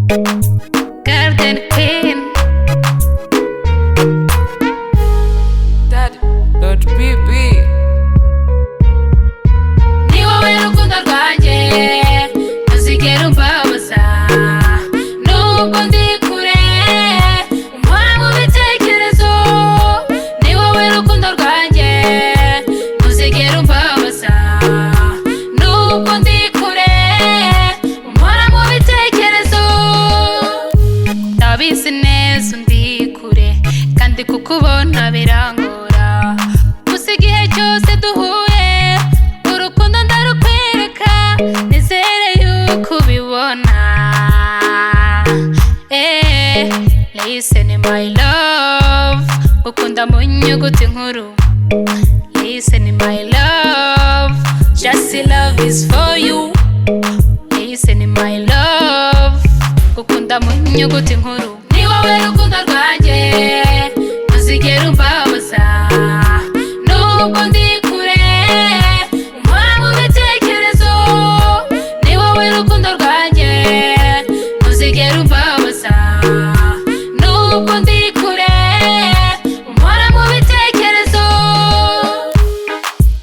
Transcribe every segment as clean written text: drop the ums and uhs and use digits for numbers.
Garden Queen. Dad.bb Ni wowe rukundo rwanjye ntuzigera umbabaza nubwo ndi kure umpora mu bitekerezo. Ni wowe rukundo rwanjye ntuzigera umbabaza nubwo ndi kure umpora mu bitekerezo. Ndabizi neza undi kure kandi kukubona birangora, gusa igihe cyose duhuye urukundo ndarukwereka, nizere yuko ubibona. Listen my love, gukunda mu nyuguti nkuru. Listen my love, just love is for you. Listen my love, gukunda mu nyuguti nkuru. Ni wowe rukundo rwanjye ntuzigera umbabaza nubwo ndi kure umpora mu bitekerezo. Ni wowe rukundo rwanjye ntuzigera umbabaza nubwo ndi kure umpora mu bitekerezo.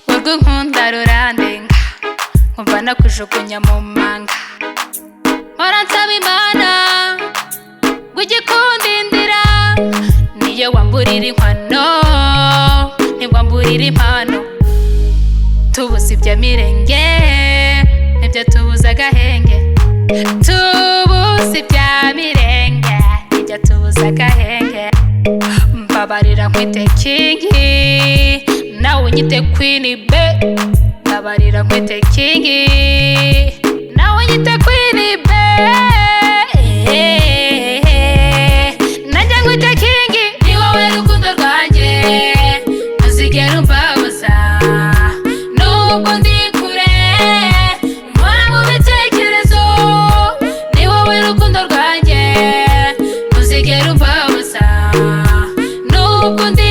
Urwo nkunda rurandenga nkumva nakujugunya mu manga, mpora nsaba Imana ngo ujye kundindira. Niyo wamburira inkwano ntiwamburira impano, tubuze ibya mirenge nibyo tubuze agahenge. Tubuze ibya mirenge nibyo tubuze agahenge. Mbabarira nkwite kingi nawe unyite queen be. Mbabarira nkwite kingi nawe unyite queen be. Nanjye nkwite kingi. Ni wowe rukundo rwanjye ntuzigera umbabaza nubwo ndi kure umpora mu bitekerezo. Ni wowe rukundo rwanjye ntuzigera umbabaza nubwo ndi